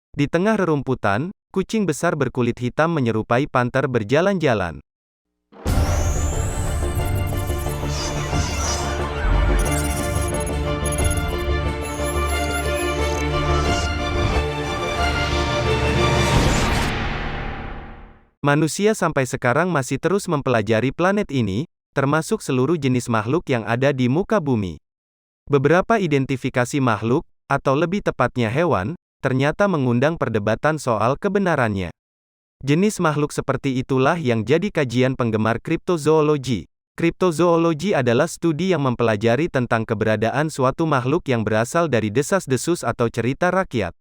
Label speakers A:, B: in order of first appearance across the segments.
A: Di tengah rerumputan, kucing besar berkulit hitam menyerupai panter berjalan-jalan. Manusia sampai sekarang masih terus mempelajari planet ini, termasuk seluruh jenis makhluk yang ada di muka bumi. Beberapa identifikasi makhluk, atau lebih tepatnya hewan, ternyata mengundang perdebatan soal kebenarannya. Jenis makhluk seperti itulah yang jadi kajian penggemar kriptozoologi. Kriptozoologi adalah studi yang mempelajari tentang keberadaan suatu makhluk yang berasal dari desas-desus atau cerita rakyat.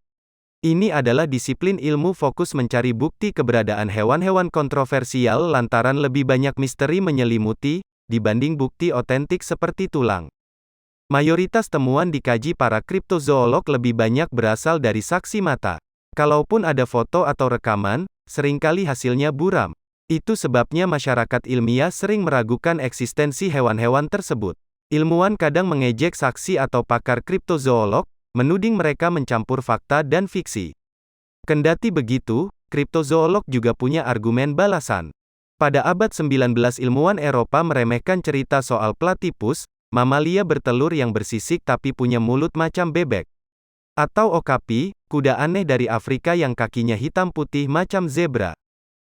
A: Ini adalah disiplin ilmu fokus mencari bukti keberadaan hewan-hewan kontroversial lantaran lebih banyak misteri menyelimuti, dibanding bukti otentik seperti tulang. Mayoritas temuan dikaji para kriptozoolog lebih banyak berasal dari saksi mata. Kalaupun ada foto atau rekaman, seringkali hasilnya buram. Itu sebabnya masyarakat ilmiah sering meragukan eksistensi hewan-hewan tersebut. Ilmuwan kadang mengejek saksi atau pakar kriptozoolog, menuding mereka mencampur fakta dan fiksi. Kendati begitu, kriptozoolog juga punya argumen balasan. Pada abad 19 ilmuwan Eropa meremehkan cerita soal platypus, mamalia bertelur yang bersisik tapi punya mulut macam bebek. Atau okapi, kuda aneh dari Afrika yang kakinya hitam putih macam zebra.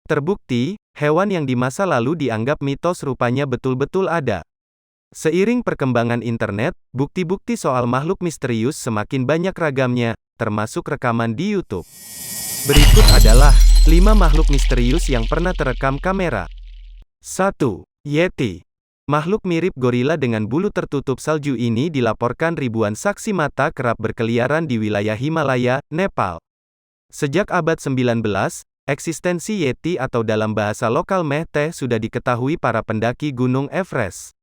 A: Terbukti, hewan yang di masa lalu dianggap mitos rupanya betul-betul ada. Seiring perkembangan internet, bukti-bukti soal makhluk misterius semakin banyak ragamnya, termasuk rekaman di YouTube. Berikut adalah 5 makhluk misterius yang pernah terekam kamera. 1. Yeti. Makhluk mirip gorila dengan bulu tertutup salju ini dilaporkan ribuan saksi mata kerap berkeliaran di wilayah Himalaya, Nepal. Sejak abad 19, eksistensi Yeti atau dalam bahasa lokal Mehteh sudah diketahui para pendaki Gunung Everest.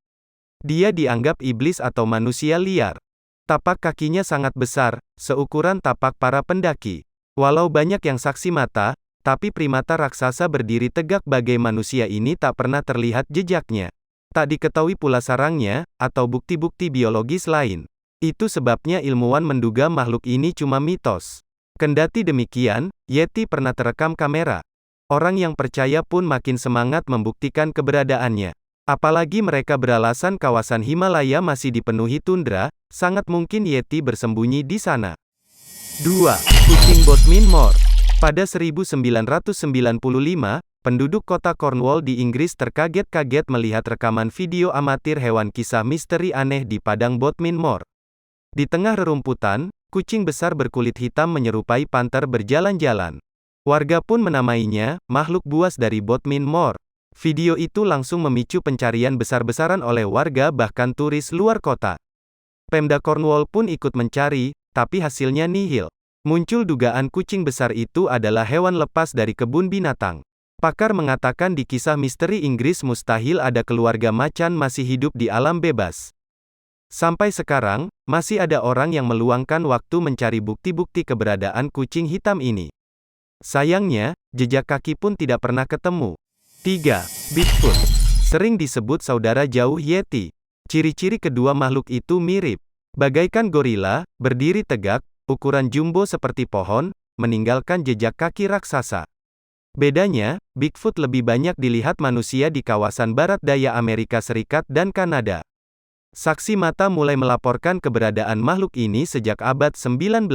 A: Dia dianggap iblis atau manusia liar. Tapak kakinya sangat besar, seukuran tapak para pendaki. Walau banyak yang saksi mata, tapi primata raksasa berdiri tegak bagai manusia ini tak pernah terlihat jejaknya. Tak diketahui pula sarangnya, atau bukti-bukti biologis lain. Itu sebabnya ilmuwan menduga makhluk ini cuma mitos. Kendati demikian, Yeti pernah terekam kamera. Orang yang percaya pun makin semangat membuktikan keberadaannya. Apalagi mereka beralasan kawasan Himalaya masih dipenuhi tundra, sangat mungkin Yeti bersembunyi di sana. 2. Kucing Bodmin Moor. Pada 1995, penduduk kota Cornwall di Inggris terkaget-kaget melihat rekaman video amatir hewan kisah misteri aneh di padang Bodmin Moor. Di tengah rerumputan, kucing besar berkulit hitam menyerupai panter berjalan-jalan. Warga pun menamainya, makhluk buas dari Bodmin Moor. Video itu langsung memicu pencarian besar-besaran oleh warga bahkan turis luar kota. Pemda Cornwall pun ikut mencari, tapi hasilnya nihil. Muncul dugaan kucing besar itu adalah hewan lepas dari kebun binatang. Pakar mengatakan di kisah misteri Inggris mustahil ada keluarga macan masih hidup di alam bebas. Sampai sekarang, masih ada orang yang meluangkan waktu mencari bukti-bukti keberadaan kucing hitam ini. Sayangnya, jejak kaki pun tidak pernah ketemu. 3. Bigfoot. Sering disebut saudara jauh Yeti. Ciri-ciri kedua makhluk itu mirip. Bagaikan gorila, berdiri tegak, ukuran jumbo seperti pohon, meninggalkan jejak kaki raksasa. Bedanya, Bigfoot lebih banyak dilihat manusia di kawasan barat daya Amerika Serikat dan Kanada. Saksi mata mulai melaporkan keberadaan makhluk ini sejak abad 19.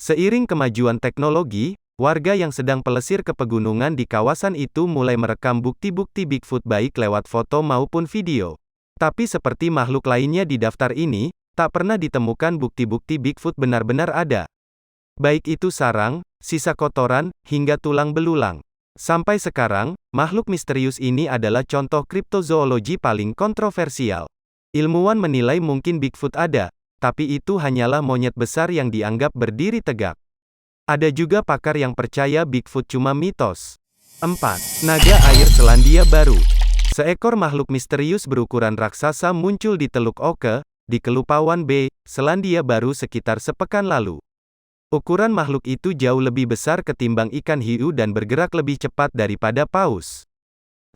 A: Seiring kemajuan teknologi, warga yang sedang pelesir ke pegunungan di kawasan itu mulai merekam bukti-bukti Bigfoot baik lewat foto maupun video. Tapi seperti makhluk lainnya di daftar ini, tak pernah ditemukan bukti-bukti Bigfoot benar-benar ada. Baik itu sarang, sisa kotoran, hingga tulang belulang. Sampai sekarang, makhluk misterius ini adalah contoh kriptozoologi paling kontroversial. Ilmuwan menilai mungkin Bigfoot ada, tapi itu hanyalah monyet besar yang dianggap berdiri tegak. Ada juga pakar yang percaya Bigfoot cuma mitos. 4. Naga air Selandia Baru. Seekor makhluk misterius berukuran raksasa muncul di Teluk Oke, di Kelupauan Bay, Selandia Baru sekitar sepekan lalu. Ukuran makhluk itu jauh lebih besar ketimbang ikan hiu dan bergerak lebih cepat daripada paus.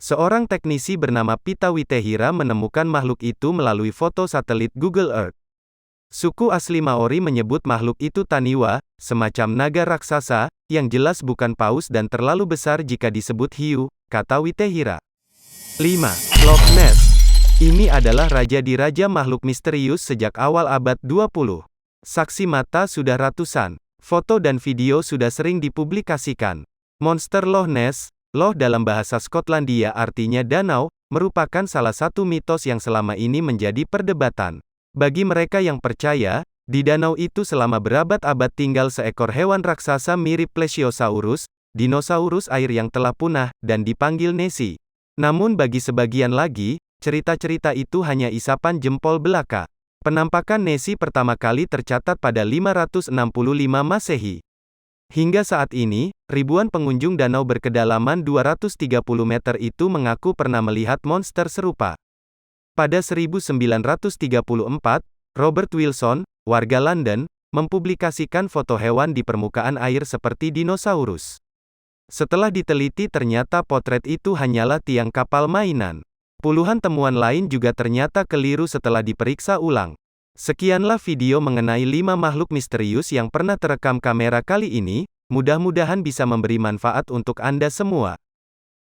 A: Seorang teknisi bernama Pita Witehira menemukan makhluk itu melalui foto satelit Google Earth. Suku asli Maori menyebut makhluk itu taniwa, semacam naga raksasa, yang jelas bukan paus dan terlalu besar jika disebut hiu, kata Witehira. 5. Loch Ness. Ini adalah raja di raja makhluk misterius sejak awal abad 20. Saksi mata sudah ratusan. Foto dan video sudah sering dipublikasikan. Monster Loch Ness, Loch dalam bahasa Skotlandia artinya danau, merupakan salah satu mitos yang selama ini menjadi perdebatan. Bagi mereka yang percaya, di danau itu selama berabad-abad tinggal seekor hewan raksasa mirip Plesiosaurus, dinosaurus air yang telah punah, dan dipanggil Nessie. Namun bagi sebagian lagi, cerita-cerita itu hanya isapan jempol belaka. Penampakan Nessie pertama kali tercatat pada 565 Masehi. Hingga saat ini, ribuan pengunjung danau berkedalaman 230 meter itu mengaku pernah melihat monster serupa. Pada 1934, Robert Wilson, warga London, mempublikasikan foto hewan di permukaan air seperti dinosaurus. Setelah diteliti ternyata potret itu hanyalah tiang kapal mainan. Puluhan temuan lain juga ternyata keliru setelah diperiksa ulang. Sekianlah video mengenai 5 makhluk misterius yang pernah terekam kamera kali ini, mudah-mudahan bisa memberi manfaat untuk Anda semua.